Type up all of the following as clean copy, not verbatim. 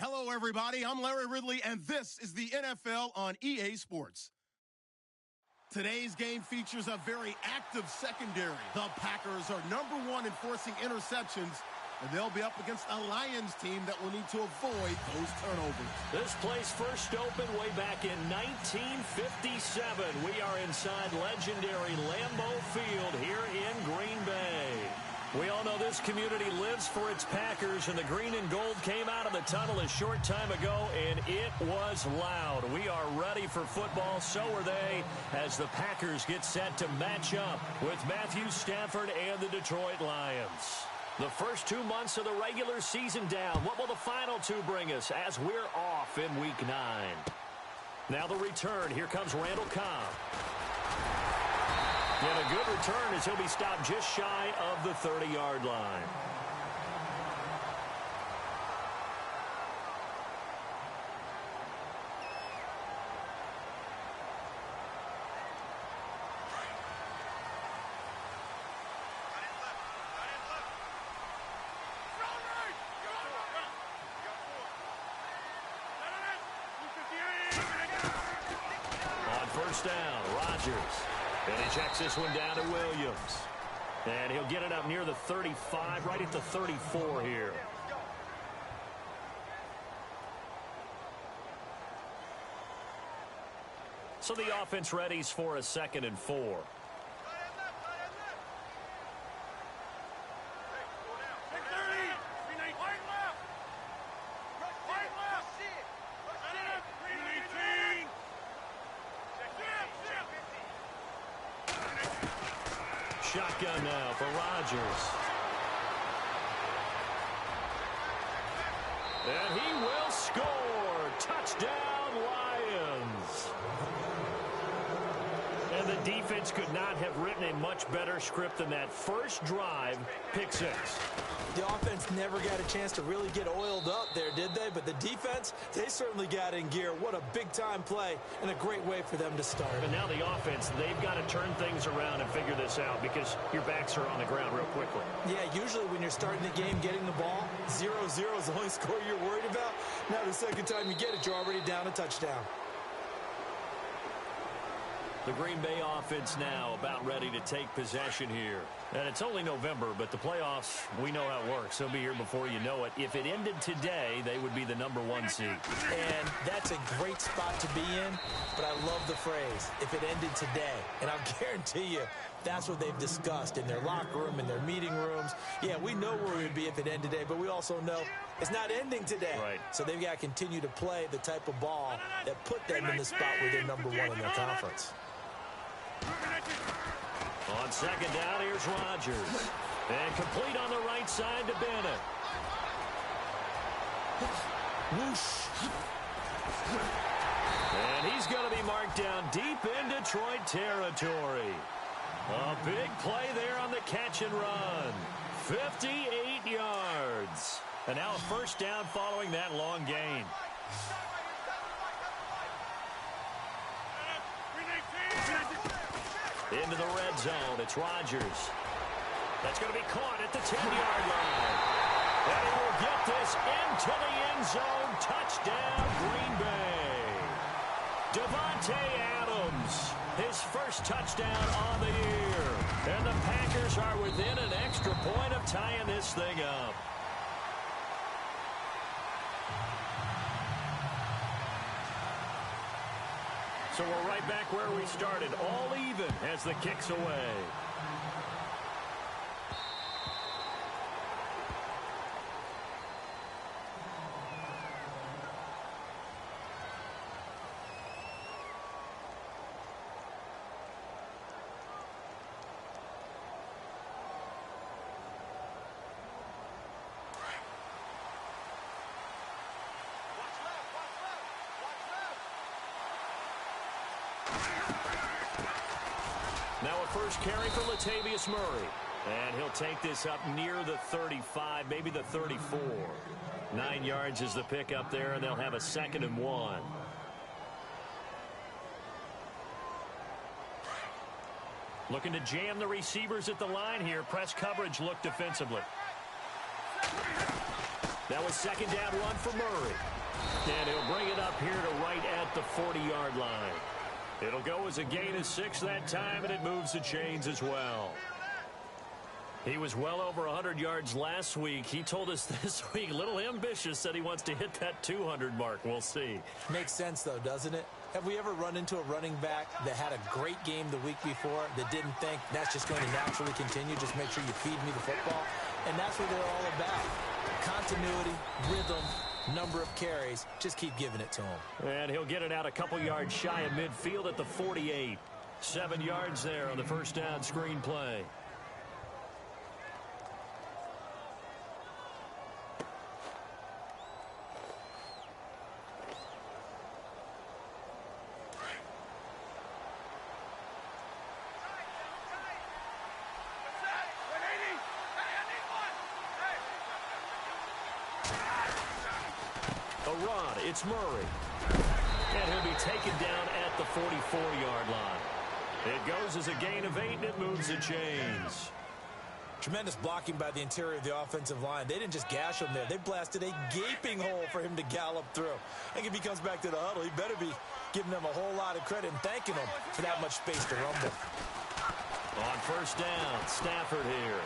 Hello, everybody. I'm Larry Ridley, and this is the NFL on EA Sports. Today's game features a very active secondary. The Packers are #1 in forcing interceptions, and they'll be up against a Lions team that will need to avoid those turnovers. This place first opened way back in 1957. We are inside legendary Lambeau Field here in Green Bay. We all know this community lives for its Packers, and the green and gold came out of the tunnel a short time ago, and it was loud. We are ready for football, so are they, as the Packers get set to match up with Matthew Stafford and the Detroit Lions. The first 2 months of the regular season down. What will the final two bring us as we're off in Week 9? Now the return. Here comes Randall Cobb. And a good return as he'll be stopped just shy of the 30-yard line. On first down, Rodgers. And he checks this one down to Williams. And he'll get it up near the 35, right at the 34 here. So the offense readies for a 2nd and 4. Shotgun now for Rodgers. And he will score. Touchdown, Lions. And the defense could not have written a much better script than that. First drive, pick 6. The offense never got a chance to really get oiled up there, did they? But the defense, they certainly got in gear. What a big-time play and a great way for them to start. And now the offense, they've got to turn things around and figure this out because your backs are on the ground real quickly. Yeah, usually when you're starting the game, getting the ball, 0-0 is the only score you're worried about. Now the second time you get it, you're already down a touchdown. The Green Bay offense now about ready to take possession here. And it's only November, but the playoffs, we know how it works. They'll be here before you know it. If it ended today, they would be the #1 seed. And that's a great spot to be in, but I love the phrase, if it ended today. And I'll guarantee you, that's what they've discussed in their locker room, in their meeting rooms. Yeah, we know where we would be if it ended today, but we also know it's not ending today. Right. So they've got to continue to play the type of ball that put them in the spot where they're #1 in their conference. On second down, here's Rodgers. And complete on the right side to Bennett. Whoosh. And he's going to be marked down deep in Detroit territory. A big play there on the catch and run. 58 yards. And now a first down following that long gain. Into the red zone. It's Rodgers. That's going to be caught at the 10-yard line. And he will get this into the end zone. Touchdown, Green Bay. Devontae Adams, his first touchdown on the year. And the Packers are within an extra point of tying this thing up. So we're right back where we started, all even as the kick's away. Now a first carry for Latavius Murray. And he'll take this up near the 35, maybe the 34. 9 yards is the pickup there, and they'll have a 2nd and 1. Looking to jam the receivers at the line here. Press coverage look defensively. That was second down run for Murray. And he'll bring it up here to right at the 40-yard line. It'll go as a gain of 6 that time, and it moves the chains as well. He was well over 100 yards last week. He told us this week, a little ambitious, said he wants to hit that 200 mark. We'll see. Makes sense, though, doesn't it? Have we ever run into a running back that had a great game the week before that didn't think that's just going to naturally continue? Just make sure you feed me the football. And that's what they're all about. Continuity, rhythm, number of carries. Just keep giving it to him. And he'll get it out a couple yards shy of midfield at the 48. 7 yards there on the first down screen play. It's Murray. And he'll be taken down at the 44-yard line. It goes as a gain of 8, and it moves the chains. Tremendous blocking by the interior of the offensive line. They didn't just gash him there. They blasted a gaping hole for him to gallop through. I think if he comes back to the huddle, he better be giving them a whole lot of credit and thanking them for that much space to rumble. On first down, Stafford here.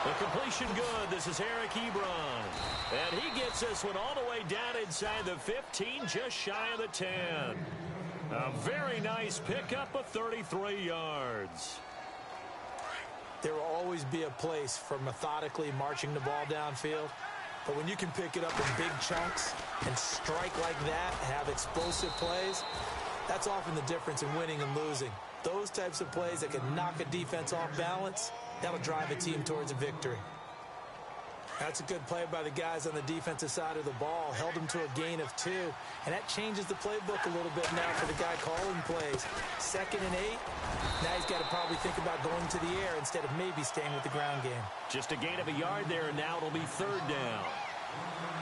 The completion good. This is Eric Ebron. And he gets this one all the way down inside the 15, just shy of the 10. A very nice pickup of 33 yards. There will always be a place for methodically marching the ball downfield. But when you can pick it up in big chunks and strike like that, have explosive plays, that's often the difference in winning and losing. Those types of plays that can knock a defense off balance, that'll drive a team towards a victory. That's a good play by the guys on the defensive side of the ball. Held them to a gain of 2. And that changes the playbook a little bit now for the guy calling plays. 2nd and 8. Now he's got to probably think about going to the air instead of maybe staying with the ground game. Just a gain of a yard there, and now it'll be 3rd down.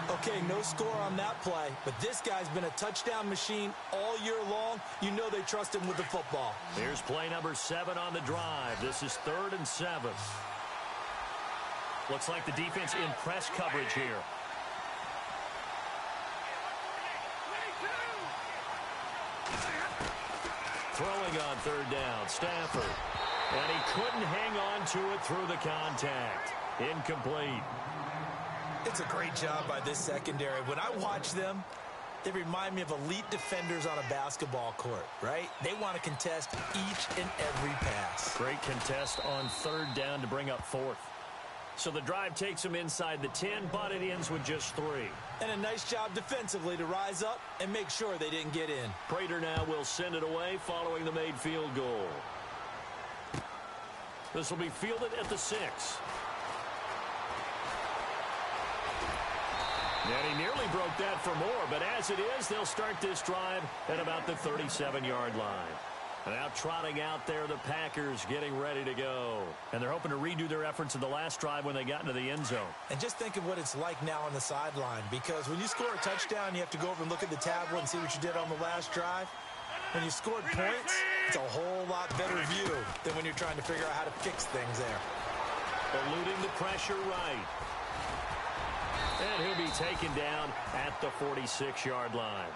Okay, no score on that play, but this guy's been a touchdown machine all year long. You know they trust him with the football. Here's play number 7 on the drive. This is 3rd and 7. Looks like the defense in press coverage here. Throwing on 3rd down, Stafford. And he couldn't hang on to it through the contact. Incomplete. It's a great job by this secondary. When I watch them, they remind me of elite defenders on a basketball court, right? They want to contest each and every pass. Great contest on 3rd down to bring up 4th. So the drive takes them inside the 10, but it ends with just 3. And a nice job defensively to rise up and make sure they didn't get in. Prater now will send it away following the made field goal. This will be fielded at the 6. And he nearly broke that for more, but as it is, they'll start this drive at about the 37-yard line. Now trotting out there, the Packers getting ready to go. And they're hoping to redo their efforts in the last drive when they got into the end zone. And just think of what it's like now on the sideline, because when you score a touchdown, you have to go over and look at the tablet and see what you did on the last drive. When you scored points, it's a whole lot better view than when you're trying to figure out how to fix things there. Eluding the pressure right. And he'll be taken down at the 46-yard line.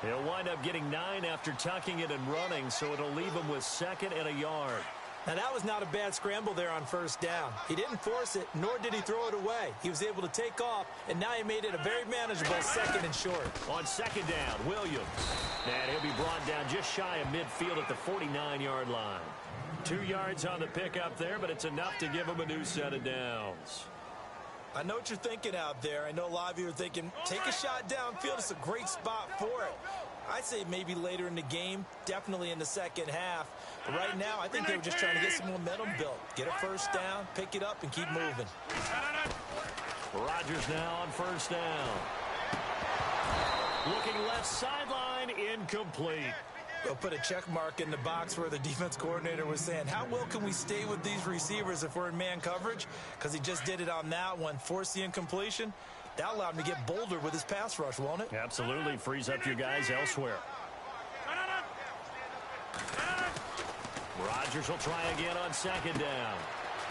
He'll wind up getting 9 after tucking it and running, so it'll leave him with 2nd and a yard. Now, that was not a bad scramble there on 1st down. He didn't force it, nor did he throw it away. He was able to take off, and now he made it a very manageable 2nd and short. On 2nd down, Williams. And he'll be brought down just shy of midfield at the 49-yard line. 2 yards on the pickup there, but it's enough to give him a new set of downs. I know what you're thinking out there. I know a lot of you are thinking, take a shot downfield. It's a great spot for it. I'd say maybe later in the game, definitely in the second half. But right now, I think they were just trying to get some momentum built. Get a 1st down, pick it up, and keep moving. Rodgers now on 1st down. Looking left sideline, incomplete. They'll put a check mark in the box where the defense coordinator was saying, how well can we stay with these receivers if we're in man coverage? Because he just did it on that one, forced the incompletion. That allowed him to get bolder with his pass rush, won't it? Absolutely. Frees up your guys elsewhere. Rodgers will try again on 2nd down.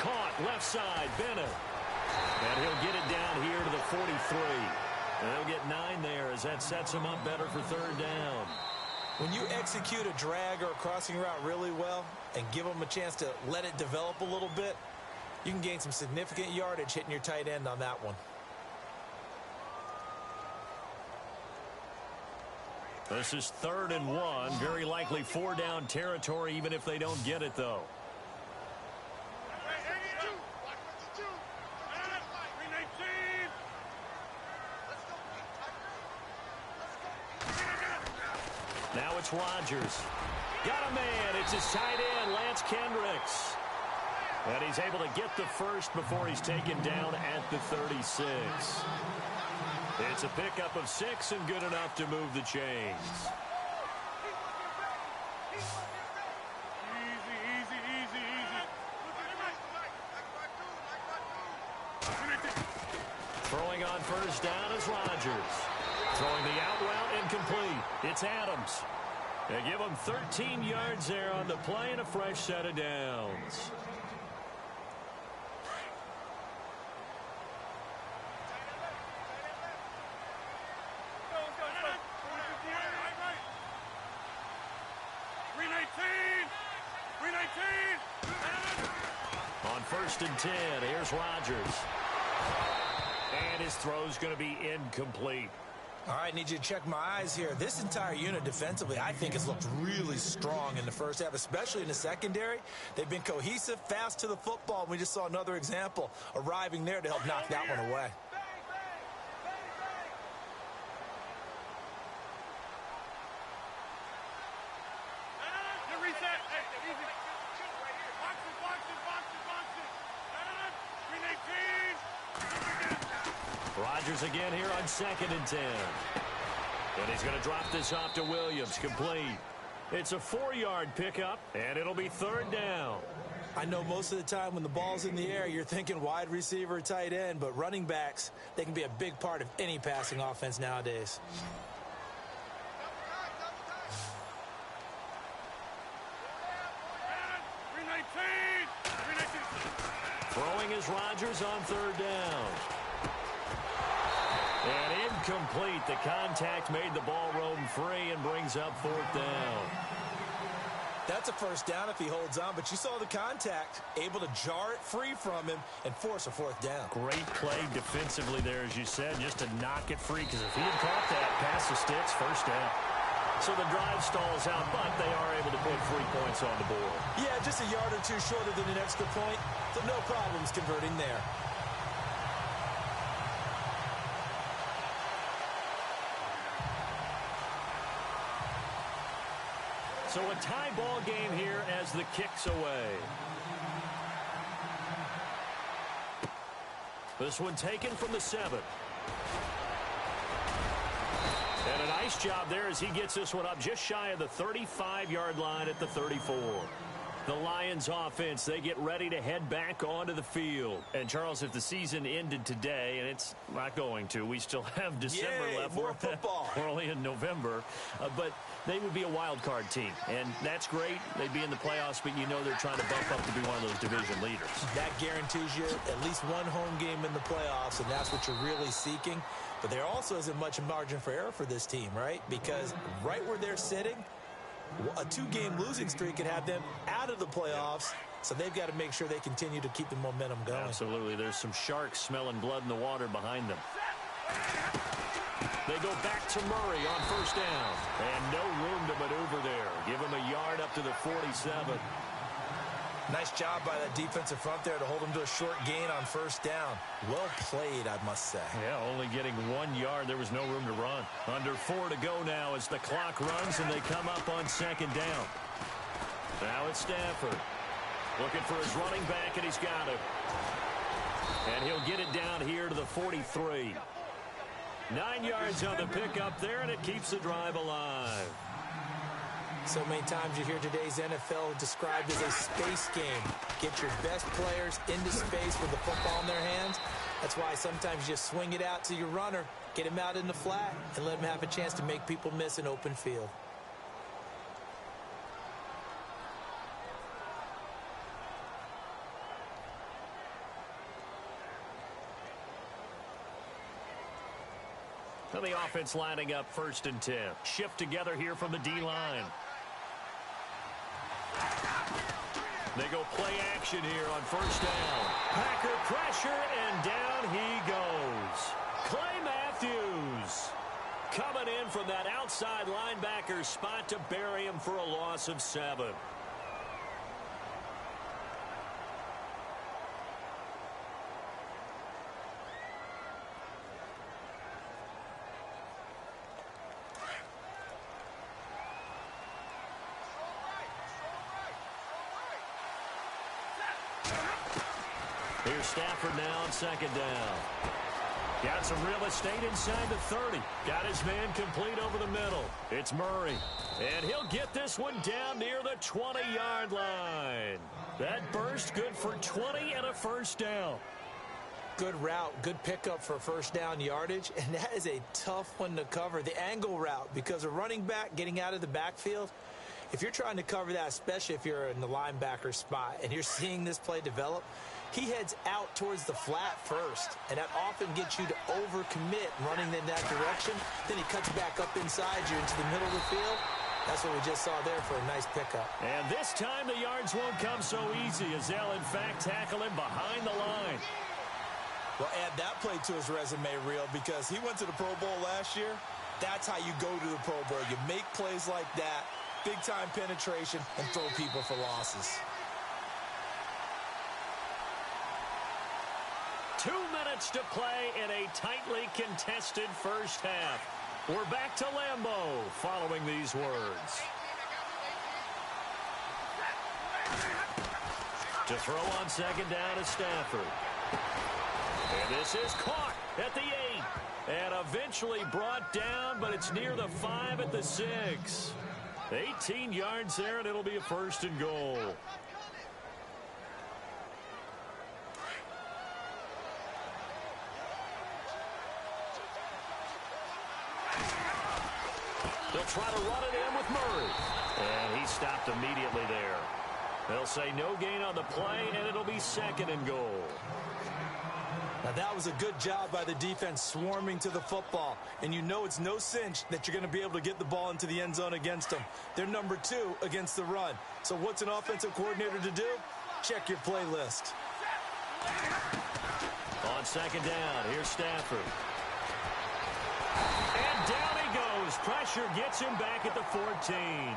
Caught left side, Bennett. And he'll get it down here to the They'll get 9 there as that sets them up better for third down. When you execute a drag or a crossing route really well and give them a chance to let it develop a little bit, you can gain some significant yardage hitting your tight end on that one. This is 3rd and 1. Very likely 4-down territory, even if they don't get it, though. Now it's Rodgers. Got a man. It's his tight end, Lance Kendricks. And he's able to get the first before he's taken down at the 36. It's a pickup of 6 and good enough to move the chains. Throwing on first down is Rodgers. Throwing the out route incomplete. It's Adams. They give him 13 yards there on the play and a fresh set of downs. On 1st and 10, here's Rodgers. And his throw's going to be incomplete. All right, need you to check my eyes here. This entire unit defensively, I think, has looked really strong in the first half, especially in the secondary. They've been cohesive, fast to the football. We just saw another example arriving there to help knock that one away. Rodgers again here on 2nd and 10. And he's going to drop this off to Williams, complete. It's a 4-yard pickup, and it'll be 3rd down. I know most of the time when the ball's in the air, you're thinking wide receiver, tight end, but running backs, they can be a big part of any passing offense nowadays. Throwing is Rodgers on 3rd down. And incomplete. The contact made the ball roam free and brings up 4th down. That's a first down if he holds on, but you saw the contact, able to jar it free from him and force a 4th down. Great play defensively there, as you said, just to knock it free, because if he had caught that, pass the sticks, first down. So the drive stalls out, but they are able to put 3 points on the board. Yeah, just a yard or two shorter than an extra point, so no problems converting there. So a tie ball game here as the kick's away. This one taken from the 7. And a nice job there as he gets this one up just shy of the 35-yard line at the 34. The Lions offense, they get ready to head back onto the field. And, Charles, if the season ended today, and it's not going to, we still have December left. More football. We're only in November. But they would be a wild card team. And that's great. They'd be in the playoffs, but you know they're trying to bump up to be one of those division leaders. That guarantees you at least one home game in the playoffs, and that's what you're really seeking. But there also isn't much margin for error for this team, right? Because right where they're sitting, a 2-game losing streak could have them out of the playoffs, so they've got to make sure they continue to keep the momentum going. Absolutely. There's some sharks smelling blood in the water behind them. They go back to Murray on first down, and no room to maneuver there. Give him a yard up to the 47. Nice job by that defensive front there to hold him to a short gain on first down. Well played, I must say. Yeah, only getting 1 yard. There was no room to run. Under 4 to go now as the clock runs and they come up on second down. Now it's Stafford. Looking for his running back, and he's got it. And he'll get it down here to the 43. 9 yards on the pickup there, and it keeps the drive alive. So many times you hear today's NFL described as a space game. Get your best players into space with the football in their hands. That's why sometimes you just swing it out to your runner, get him out in the flat, and let him have a chance to make people miss an open field. And the offense lining up 1st and 10. Shift together here from the D-line. They go play action here on 1st down. Packer pressure, and down he goes. Clay Matthews coming in from that outside linebacker spot to bury him for a loss of 7. Here's Stafford now on 2nd down. Got some real estate inside the 30. Got his man complete over the middle. It's Murray. And he'll get this one down near the 20-yard line. That burst good for 20 and a 1st down. Good route, good pickup for 1st down yardage, and that is a tough one to cover. The angle route, because a running back getting out of the backfield, if you're trying to cover that, especially if you're in the linebacker spot and you're seeing this play develop, he heads out towards the flat first, and that often gets you to overcommit running in that direction. Then he cuts back up inside you into the middle of the field. That's what we just saw there for a nice pickup. And this time the yards won't come so easy as they'll, in fact, tackle him behind the line. Well, add that play to his resume reel because he went to the Pro Bowl last year. That's how you go to the Pro Bowl. You make plays like that, big-time penetration, and throw people for losses. 2 minutes to play in a tightly contested 1st half. We're back to Lambeau following these words. To throw on 2nd down is Stafford. And this is caught at the 8. And eventually brought down, but it's near the 5 at the 6. 18 yards there, and it'll be a 1st and goal. They'll try to run it in with Murray. And he stopped immediately there. They'll say no gain on the play, and it'll be 2nd and goal. Now, that was a good job by the defense swarming to the football. And you know it's no cinch that you're going to be able to get the ball into the end zone against them. They're number 2 against the run. So what's an offensive coordinator to do? Check your playlist. On 2nd down, here's Stafford. And down he goes. Pressure gets him back at the 14.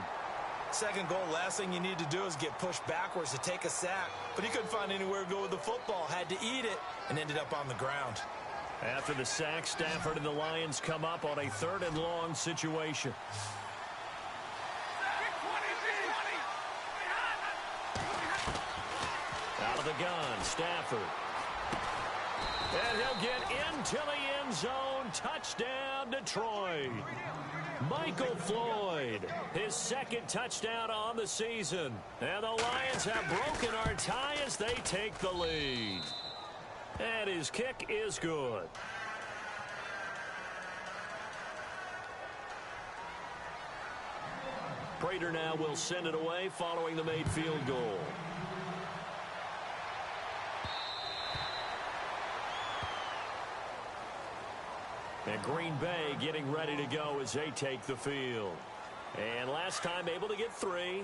2nd goal, last thing you need to do is get pushed backwards to take a sack. But he couldn't find anywhere to go with the football. Had to eat it and ended up on the ground. After the sack, Stafford and the Lions come up on a 3rd and long situation. Out of the gun, Stafford. And he'll get into the end zone. Touchdown, Detroit. Michael Floyd, his 2nd touchdown on the season. And the Lions have broken our tie as they take the lead. And his kick is good. Prater now will send it away following the made field goal. And Green Bay getting ready to go as they take the field. And last time able to get 3.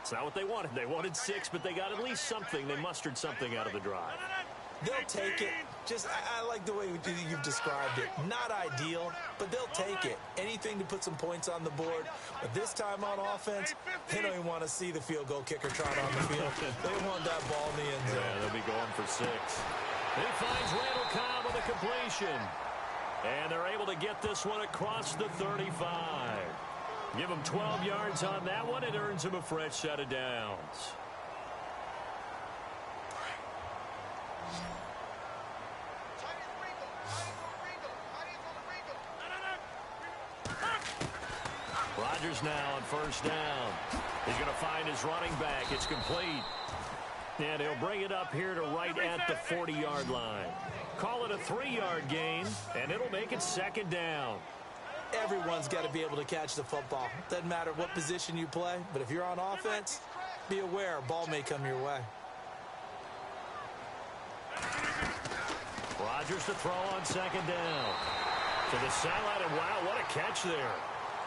It's not what they wanted. They wanted 6, but they got at least something. They mustered something out of the drive. They'll take it. I like the way you've described it. Not ideal, but they'll take it. Anything to put some points on the board. But this time on offense, they don't even want to see the field goal kicker trot on the field. They want that ball in the end zone. Yeah, they'll be going for 6. He finds Randall Cobb with a completion. And they're able to get this one across the 35. Give him 12 yards on that one. It earns him a fresh set of downs. Rodgers now on 1st down. He's going to find his running back. It's complete. And he'll bring it up here to right at the 40-yard line. Call it a 3-yard gain, and it'll make it 2nd down. Everyone's got to be able to catch the football. Doesn't matter what position you play, but if you're on offense, be aware a ball may come your way. Rodgers to throw on 2nd down. To the sideline, and wow, what a catch there.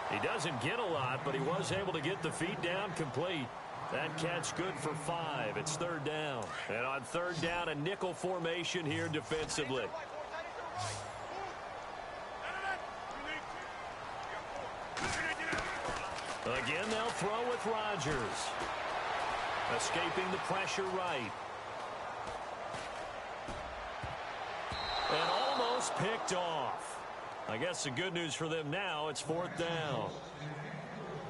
He doesn't get a lot, but he was able to get the feet down complete. That catch good for 5. It's third down. And on third down, a nickel formation here defensively. Again, they'll throw with Rodgers. Escaping the pressure right. And almost picked off. I guess the good news for them now, it's fourth down.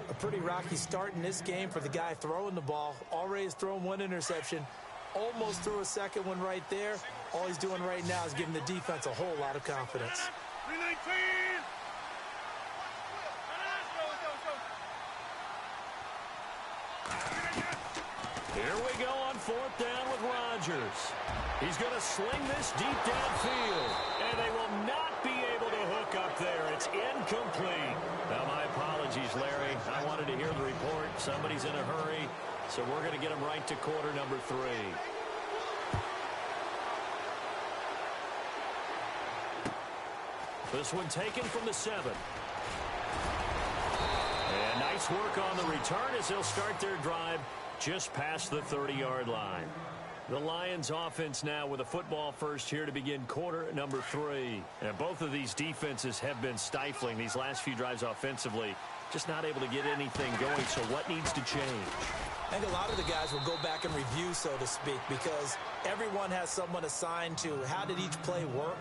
A pretty rocky start in this game for the guy throwing the ball. Already has thrown one interception. Almost threw a second one right there. All he's doing right now is giving the defense a whole lot of confidence. Here we go on fourth down with Rodgers. He's going to sling this deep downfield, and they will not be able to hook up there. It's incomplete. Now, my apologies, Larry. I wanted to hear the report. Somebody's in a hurry, so we're going to get him right to quarter number 3. This one taken from the 7. And nice work on the return as they'll start their drive just past the 30-yard line. The Lions offense now with a football first here to begin quarter number 3. And both of these defenses have been stifling these last few drives offensively. Just not able to get anything going, so what needs to change? I think a lot of the guys will go back and review, so to speak, because everyone has someone assigned to how did each play work.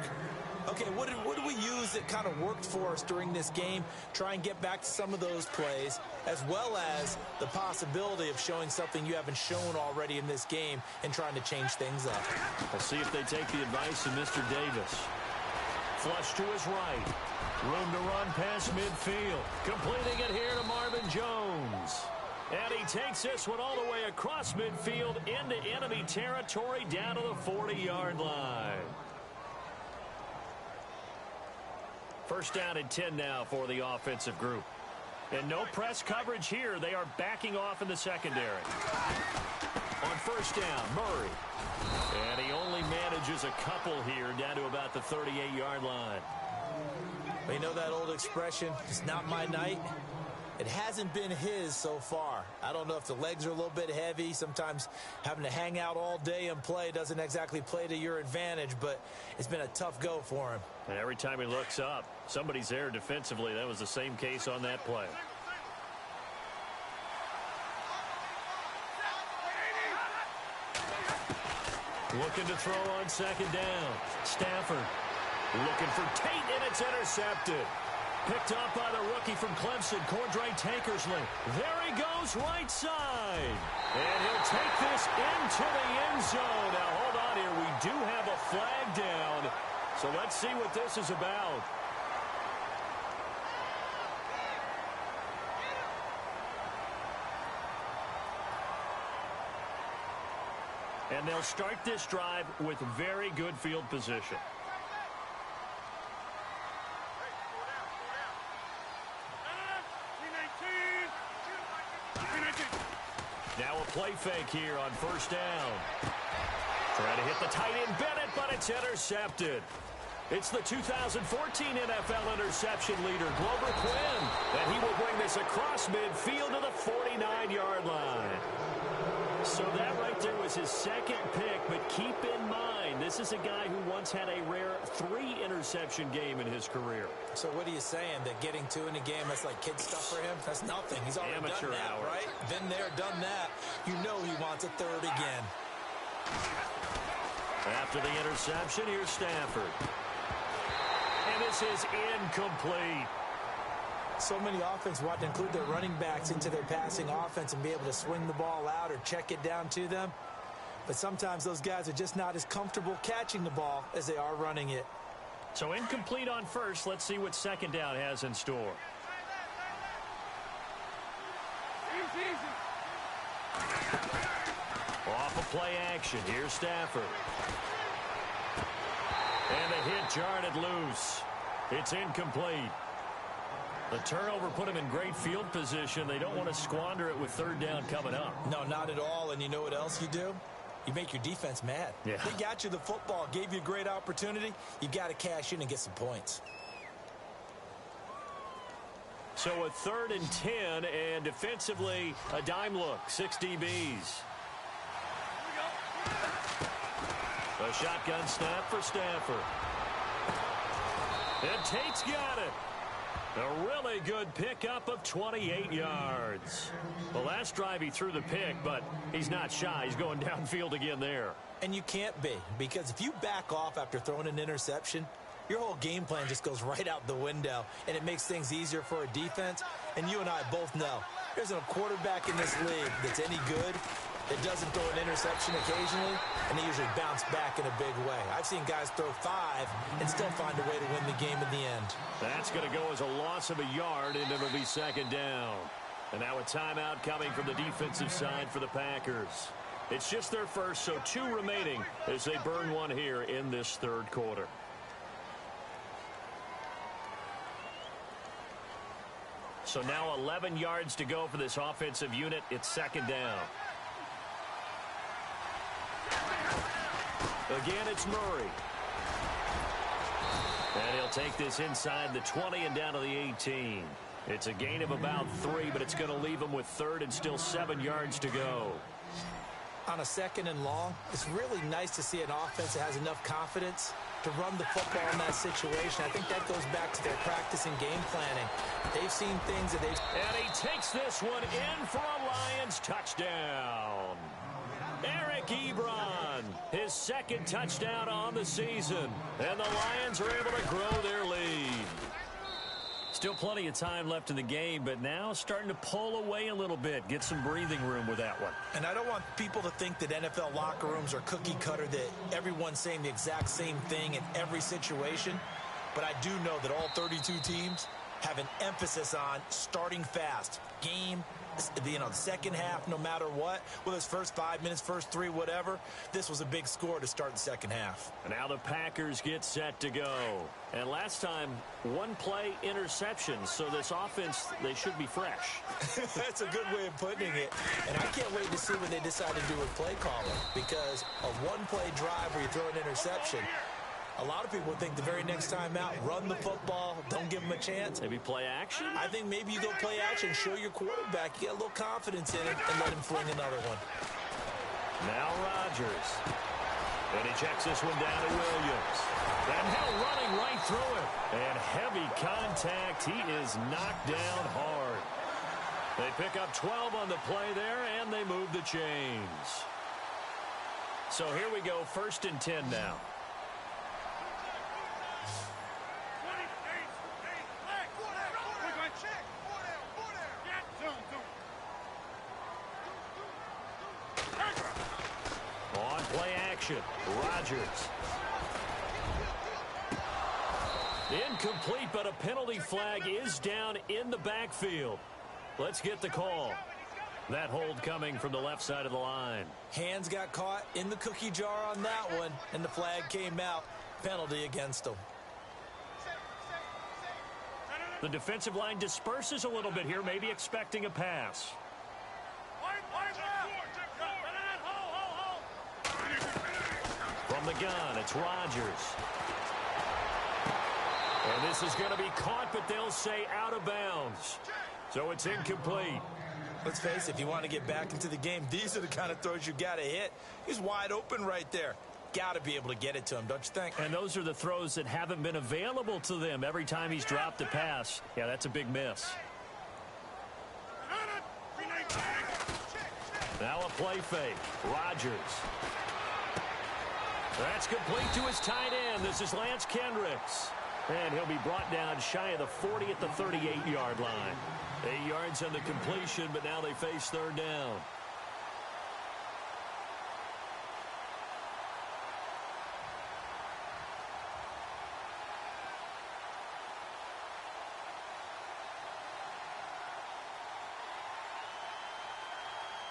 Okay, what did we use that kind of worked for us during this game? Try and get back to some of those plays, as well as the possibility of showing something you haven't shown already in this game and trying to change things up. We'll see if they take the advice of Mr. Davis. Flush to his right. Room to run past midfield. Completing it here to Marvin Jones. And he takes this one all the way across midfield into enemy territory down to the 40-yard line. First down and 10 now for the offensive group. And no press coverage here. They are backing off in the secondary. On first down, Murray. And he only manages a couple here down to about the 38-yard line. Well, you know that old expression, it's not my night? It hasn't been his so far. I don't know if the legs are a little bit heavy. Sometimes having to hang out all day and play doesn't exactly play to your advantage, but it's been a tough go for him. And every time he looks up, somebody's there defensively. That was the same case on that play. Looking to throw on second down. Stafford looking for Tate, and it's intercepted. Picked up by the rookie from Clemson, Cordray Tankersley. There he goes, right side. And he'll take this into the end zone. Now, hold on here. We do have a flag down. So let's see what this is about. And they'll start this drive with very good field position. Now a play fake here on first down. Trying to hit the tight end Bennett, but it's intercepted. It's the 2014 NFL interception leader, Glover Quinn, and he will bring this across midfield to the 49-yard line. So that right there was his second pick, but keep in mind, this is a guy who once had a rare 3-interception game in his career. So what are you saying, that getting 2 in a game, that's like kid stuff for him? That's nothing. He's already amateur done that, hour. right? Been there, done that. You know he wants a third again. After the interception, here's Stafford. And this is incomplete. So many offenses want to include their running backs into their passing offense and be able to swing the ball out or check it down to them. But sometimes those guys are just not as comfortable catching the ball as they are running it. So incomplete on first. Let's see what second down has in store. Off of play action. Here's Stafford. And the hit jarred it loose. It's incomplete. The turnover put him in great field position. They don't want to squander it with third down coming up. No, not at all. And you know what else you do? You make your defense mad. Yeah. They got you the football, gave you a great opportunity. You got to cash in and get some points. So a 3rd and 10, and defensively, a dime look, 6 DBs. A shotgun snap for Stafford. And Tate's got it. A really good pickup of 28 yards. The last drive he threw the pick, but he's not shy. He's going downfield again there. And you can't be, because if you back off after throwing an interception, your whole game plan just goes right out the window, and it makes things easier for a defense. And you and I both know there's a quarterback in this league that's any good that doesn't throw an interception occasionally, and they usually bounce back in a big way. I've seen guys throw 5 and still find a way to win the game in the end. That's going to go as a loss of a yard, and it'll be 2nd down. And now a timeout coming from the defensive side for the Packers. It's just their first, so 2 remaining as they burn one here in this 3rd quarter. So now 11 yards to go for this offensive unit. It's 2nd down. Again, it's Murray. And he'll take this inside the 20 and down to the 18. It's a gain of about 3, but it's going to leave him with 3rd and still 7 yards to go. On a 2nd and long, it's really nice to see an offense that has enough confidence to run the football in that situation. I think that goes back to their practice and game planning. They've seen things that they've... And he takes this one in for a Lions touchdown. Eric Ebron, his 2nd touchdown on the season. And the Lions are able to grow their lead. Still plenty of time left in the game, but now starting to pull away a little bit. Get some breathing room with that one. And I don't want people to think that NFL locker rooms are cookie cutter, that everyone's saying the exact same thing in every situation. But I do know that all 32 teams have an emphasis on starting fast. Game, the second half, no matter what, whether it's first 5 minutes, first 3, whatever, this was a big score to start the second half. And now the Packers get set to go. And last time, 1-play interception, so this offense, they should be fresh. That's a good way of putting it. And I can't wait to see what they decide to do with play calling, because a 1-play drive where you throw an interception, a lot of people think the very next time out, run the football, don't give them a chance. Maybe play action? I think maybe you go play action, show your quarterback, you get a little confidence in him, and let him fling another one. Now Rodgers. And he checks this one down to Williams. And now running right through it. And heavy contact. He is knocked down hard. They pick up 12 on the play there, and they move the chains. So here we go, 1st and 10 now. Rodgers. Incomplete, but a penalty flag is down in the backfield. Let's get the call. That hold coming from the left side of the line. Hands got caught in the cookie jar on that one, and the flag came out. Penalty against them. The defensive line disperses a little bit here, maybe expecting a pass. From the gun, it's Rodgers. And this is going to be caught, but they'll say out of bounds. So it's incomplete. Let's face it, if you want to get back into the game, these are the kind of throws you got to hit. He's wide open right there. Got to be able to get it to him, don't you think? And those are the throws that haven't been available to them every time he's dropped a pass. Yeah, that's a big miss. Now a play fake. Rodgers. That's complete to his tight end. This is Lance Kendricks. And he'll be brought down shy of the 40 at the 38-yard line. 8 yards on the completion, but now they face 3rd down.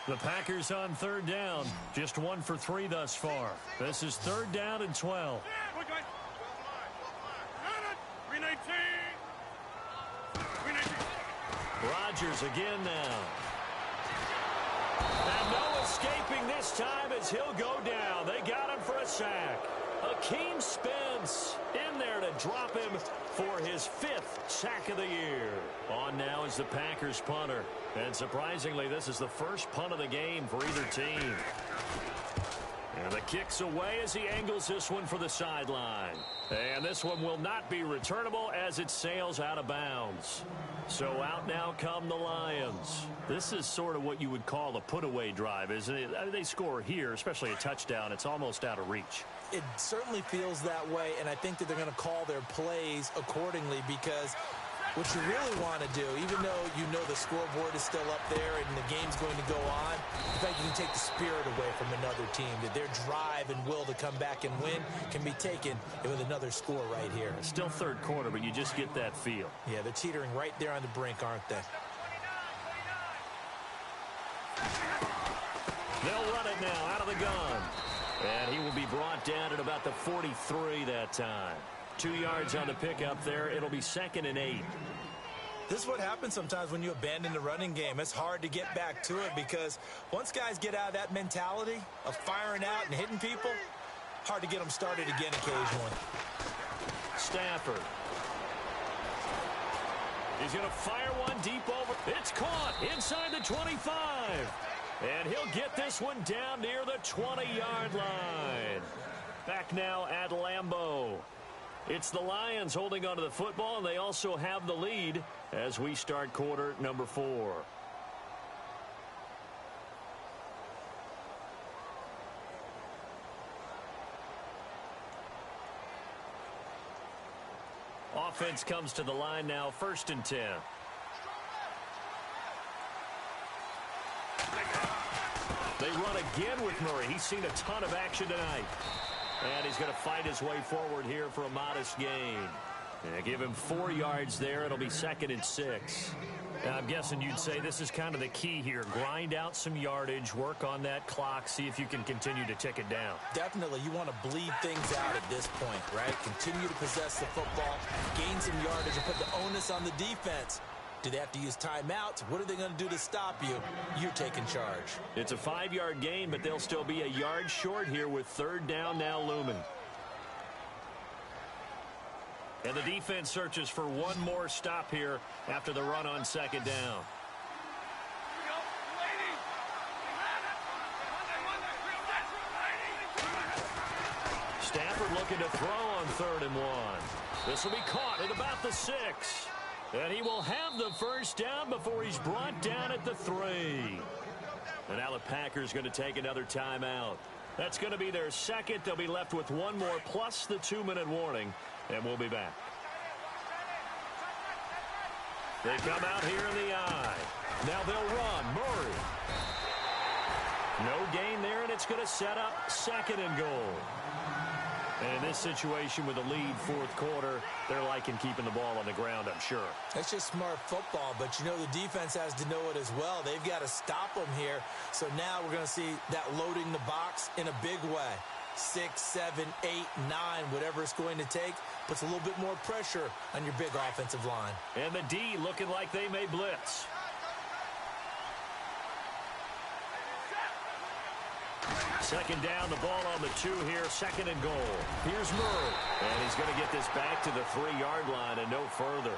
The Packers on 3rd down. Just 1 for 3 thus far. This is 3rd down and 12. Rodgers again now. And no escaping this time as he'll go down. They got him for a sack. Akeem Spence in there to drop him for his 5th sack of the year. On now is the Packers punter. And surprisingly, this is the first punt of the game for either team. And the kick's away as he angles this one for the sideline. And this one will not be returnable as it sails out of bounds. So out now come the Lions. This is sort of what you would call a put-away drive, isn't it? I mean, they score here, especially a touchdown. It's almost out of reach. It certainly feels that way, and I think that they're going to call their plays accordingly, because what you really want to do, even though you know the scoreboard is still up there and the game's going to go on, in fact, you can take the spirit away from another team, that their drive and will to come back and win can be taken with another score right here. It's still third quarter, but you just get that feel. Yeah, they're teetering right there on the brink, aren't they? They'll run it now out of the gun. And he will be brought down at about the 43 that time. 2 yards on the pickup there. It'll be 2nd and 8. This is what happens sometimes when you abandon the running game. It's hard to get back to it, because once guys get out of that mentality of firing out and hitting people, hard to get them started again occasionally. Stafford. He's going to fire one deep over. It's caught inside the 25. And he'll get this one down near the 20-yard line. Back now at Lambeau. It's the Lions holding onto the football, and they also have the lead as we start quarter number 4. Offense comes to the line now, 1st and 10. They run again with Murray. He's seen a ton of action tonight. And he's going to fight his way forward here for a modest gain. And give him 4 yards there. It'll be 2nd and 6. And I'm guessing you'd say this is kind of the key here. Grind out some yardage, work on that clock, see if you can continue to tick it down. Definitely. You want to bleed things out at this point, right? Continue to possess the football, gain some yardage, and put the onus on the defense. Do they have to use timeouts? What are they going to do to stop you? You're taking charge. It's a 5-yard gain, but they'll still be a yard short here with 3rd down now looming. And the defense searches for one more stop here after the run on 2nd down. Stafford looking to throw on 3rd and 1. This will be caught at about the 6. And he will have the 1st down before he's brought down at the 3. And now the Packers going to take another timeout. That's going to be their 2nd. They'll be left with one more plus the 2-minute warning. And we'll be back. They come out here in the eye. Now they'll run. Murray. No gain there, and it's going to set up 2nd and goal. And in this situation with a lead 4th quarter, they're liking keeping the ball on the ground, I'm sure. That's just smart football, but you know the defense has to know it as well. They've got to stop them here. So now we're going to see that loading the box in a big way. 6, 7, 8, 9, whatever it's going to take, puts a little bit more pressure on your big offensive line. And the D looking like they may blitz. Second down, the ball on the 2 here, 2nd and goal. Here's Murray, and he's going to get this back to the 3-yard line and no further.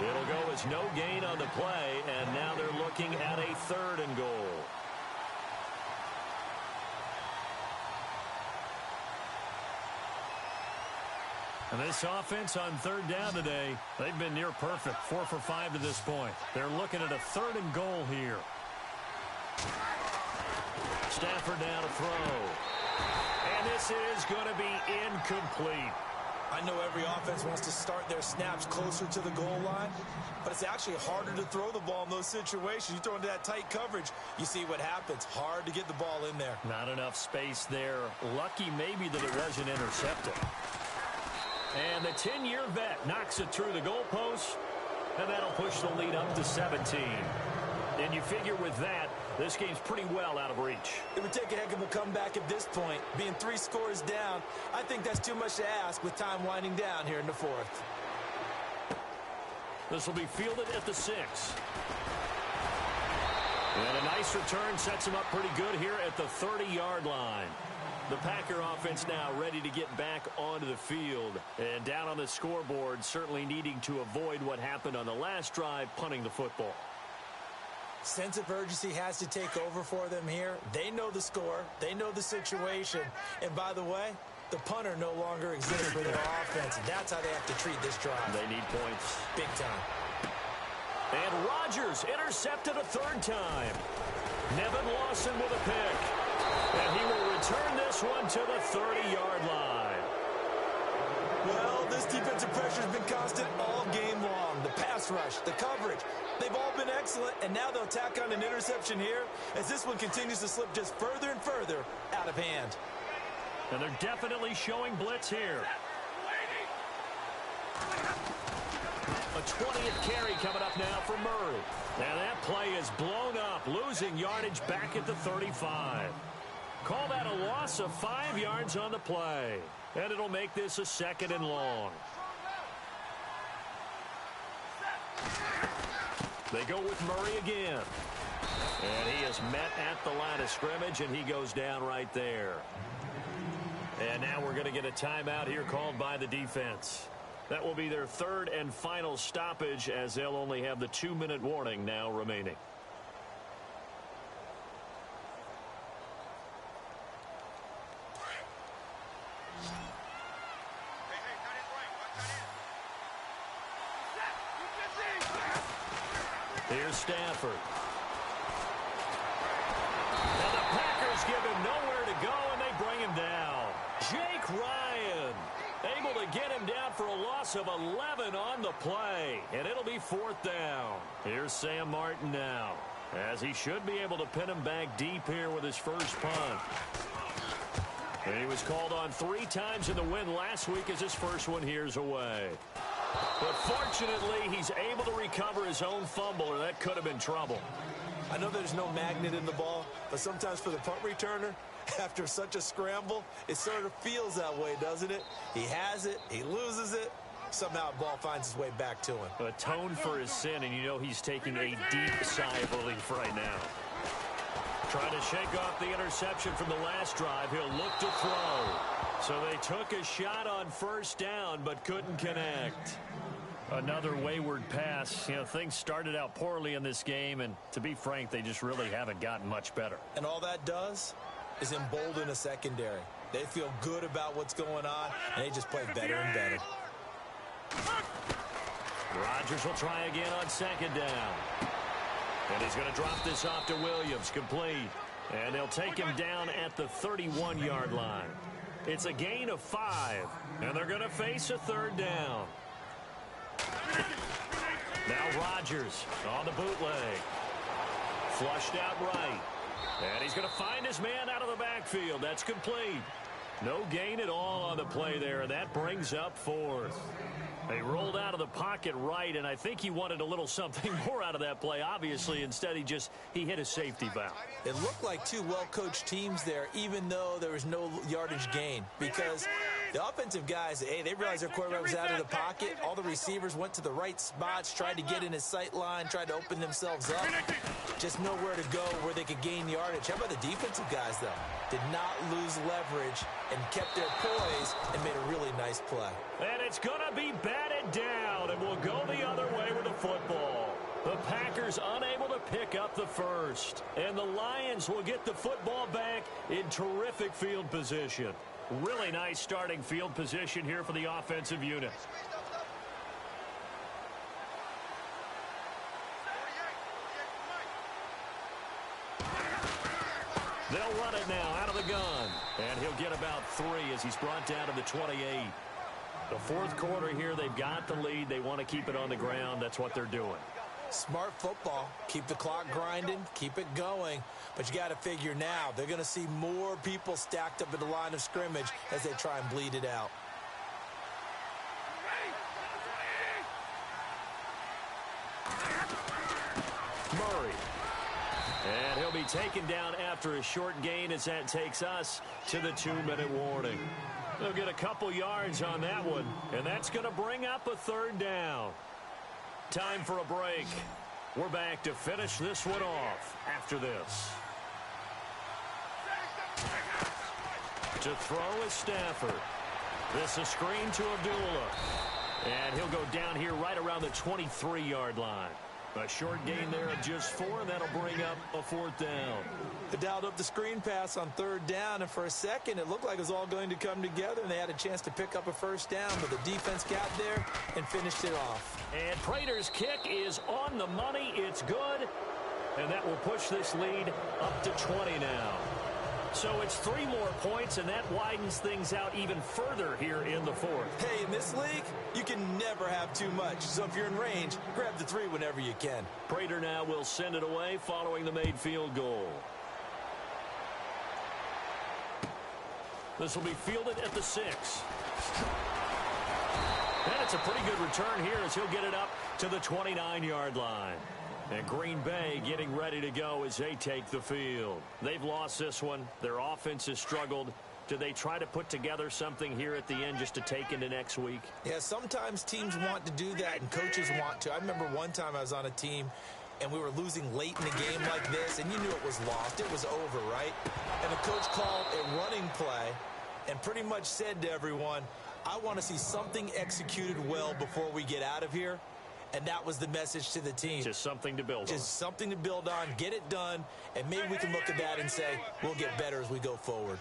It'll go as no gain on the play, and now they're looking at a 3rd and goal. And this offense on 3rd down today, they've been near perfect, 4 for 5 to this point. They're looking at a 3rd and goal here. Stafford now to throw. And this is going to be incomplete. I know every offense wants to start their snaps closer to the goal line, but it's actually harder to throw the ball in those situations. You throw into that tight coverage, you see what happens. Hard to get the ball in there. Not enough space there. Lucky maybe that it wasn't intercepted. And the 10-year vet knocks it through the goalpost, and that'll push the lead up to 17. And you figure with that, this game's pretty well out of reach. It would take a heck of a comeback at this point. Being 3 scores down, I think that's too much to ask with time winding down here in the 4th. This will be fielded at the 6. And a nice return sets him up pretty good here at the 30-yard line. The Packer offense now ready to get back onto the field. And down on the scoreboard, certainly needing to avoid what happened on the last drive, punting the football. Sense of urgency has to take over for them here. They know the score. They know the situation. And by the way, the punter no longer exists for their offense. That's how they have to treat this drive. They need points. Big time. And Rodgers intercepted a third time. Nevin Lawson with a pick. And he will return this one to the 30-yard line. Well, this defensive pressure has been constant all game long. The pass rush, the coverage, they've all been excellent, and now they'll tack on an interception here as this one continues to slip just further and further out of hand. And they're definitely showing blitz here. A 20th carry coming up now for Murray. And that play is blown up, losing yardage back at the 35. Call that a loss of 5 yards on the play. And it'll make this a 2nd and long. They go with Murray again. And he is met at the line of scrimmage, and he goes down right there. And now we're going to get a timeout here called by the defense. That will be their 3rd and final stoppage, as they'll only have the 2-minute warning now remaining. Here's Stafford. And the Packers give him nowhere to go, and they bring him down. Jake Ryan able to get him down for a loss of 11 on the play, and it'll be 4th down. Here's Sam Martin now, as he should be able to pin him back deep here with his first punt. And he was called on 3 times in the win last week as his first one here's away. But fortunately, he's able to recover his own fumble, or that could have been trouble. I know there's no magnet in the ball, but sometimes for the punt returner, after such a scramble, it sort of feels that way, doesn't it? He has it, he loses it, somehow the ball finds its way back to him. Atoned for his sin, and you know he's taking a deep sigh of relief right now. Trying to shake off the interception from the last drive. He'll look to throw. So they took a shot on first down, but couldn't connect. Another wayward pass. You know, things started out poorly in this game, and to be frank, they just really haven't gotten much better. And all that does is embolden a secondary. They feel good about what's going on, and they just play better and better. Rodgers will try again on 2nd down. And he's going to drop this off to Williams, complete. And they'll take him down at the 31-yard line. It's a gain of 5, and they're going to face a 3rd down. Now Rodgers on the bootleg. Flushed out right. And he's going to find his man out of the backfield. That's complete. No gain at all on the play there, and that brings up 4th. They rolled out of the pocket right, and I think he wanted a little something more out of that play. Obviously, instead he hit a safety valve. It looked like 2 well-coached teams there, even though there was no yardage gain, because the offensive guys, hey, they realized their quarterback was out of the pocket. All the receivers went to the right spots, tried to get in his sight line, tried to open themselves up. Just nowhere to go where they could gain yardage. How about the defensive guys, though? Did not lose leverage and kept their poise and made a really nice play. And it's going to be batted down, and we'll go the other way with the football. The Packers unable to pick up the first. And the Lions will get the football back in terrific field position. Really nice starting field position here for the offensive unit. They'll run it now out of the gun. And he'll get about 3 as he's brought down to the 28. The 4th quarter here, they've got the lead. They want to keep it on the ground. That's what they're doing. Smart football. Keep the clock grinding. Keep it going. But you got to figure now, they're going to see more people stacked up at the line of scrimmage as they try and bleed it out. Murray. And he'll be taken down after a short gain as that takes us to the 2-minute warning. They'll get a couple yards on that one, and that's going to bring up a 3rd down. Time for a break. We're back to finish this one off after this. To throw is Stafford. This is screen to Abdullah. And he'll go down here right around the 23-yard line. A short gain there of just 4, and that'll bring up a 4th down. They dialed up the screen pass on 3rd down, and for a second it looked like it was all going to come together, and they had a chance to pick up a 1st down, but the defense got there and finished it off. And Prater's kick is on the money. It's good, and that will push this lead up to 20 now. So it's 3 more points, and that widens things out even further here in the 4th. Hey, in this league, you can never have too much. So if you're in range, grab the 3 whenever you can. Prater now will send it away following the made field goal. This will be fielded at the 6. And it's a pretty good return here as he'll get it up to the 29-yard line. And Green Bay getting ready to go as they take the field. They've lost this one. Their offense has struggled. Do they try to put together something here at the end just to take into next week? Yeah, sometimes teams want to do that and coaches want to. I remember one time I was on a team and we were losing late in the game like this, and you knew it was lost. It was over, right? And the coach called a running play and pretty much said to everyone, I want to see something executed well before we get out of here. And that was the message to the team. Just something to build on. Just something to build on, get it done, and maybe we can look at that and say, we'll get better as we go forward.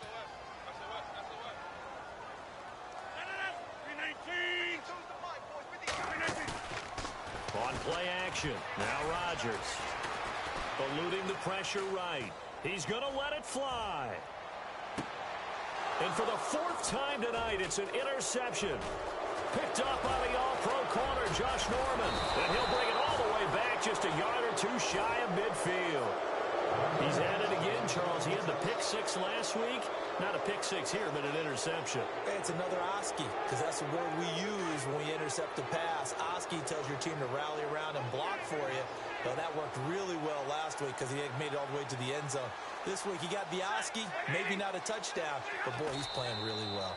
On play action, now Rodgers. Eluding the pressure right. He's going to let it fly. And for the 4th time tonight, it's an interception. Picked up by the all-pro corner, Josh Norman. And he'll bring it all the way back just a yard or 2 shy of midfield. He's at it again, Charles. He had the pick 6 last week. Not a pick 6 here, but an interception. It's another Oski, because that's the word we use when we intercept a pass. Oski tells your team to rally around and block for you. Well, that worked really well last week because he made it all the way to the end zone. This week he got the Oski, maybe not a touchdown, but boy, he's playing really well.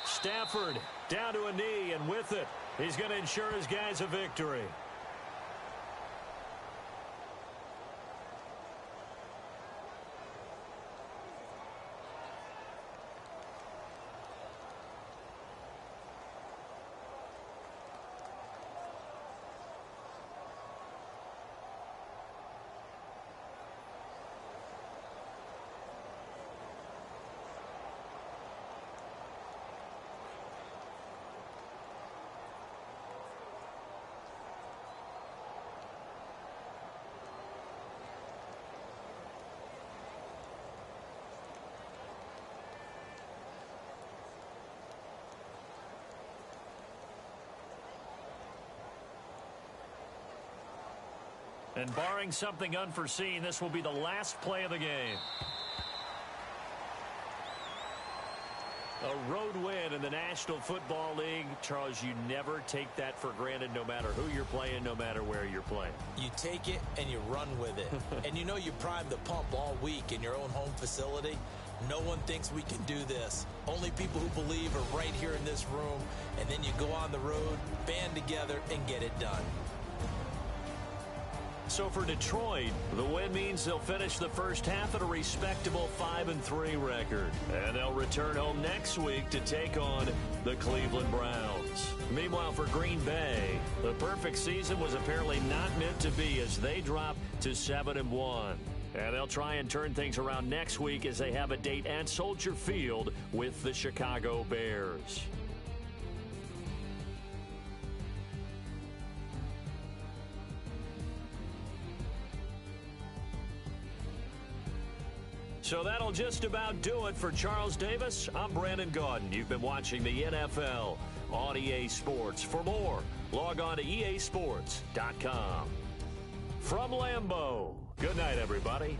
Stafford down to a knee, and with it, he's going to ensure his guys a victory. And barring something unforeseen, this will be the last play of the game. A road win in the National Football League. Charles, you never take that for granted no matter who you're playing, no matter where you're playing. You take it and you run with it. And you know you primed the pump all week in your own home facility. No one thinks we can do this. Only people who believe are right here in this room. And then you go on the road, band together, and get it done. So for Detroit, the win means they'll finish the first half at a respectable 5-3 record. And they'll return home next week to take on the Cleveland Browns. Meanwhile, for Green Bay, the perfect season was apparently not meant to be as they drop to 7-1. And they'll try and turn things around next week as they have a date at Soldier Field with the Chicago Bears. So that'll just about do it for Charles Davis. I'm Brandon Gaudin. You've been watching the NFL on EA Sports. For more, log on to easports.com. From Lambeau, good night, everybody.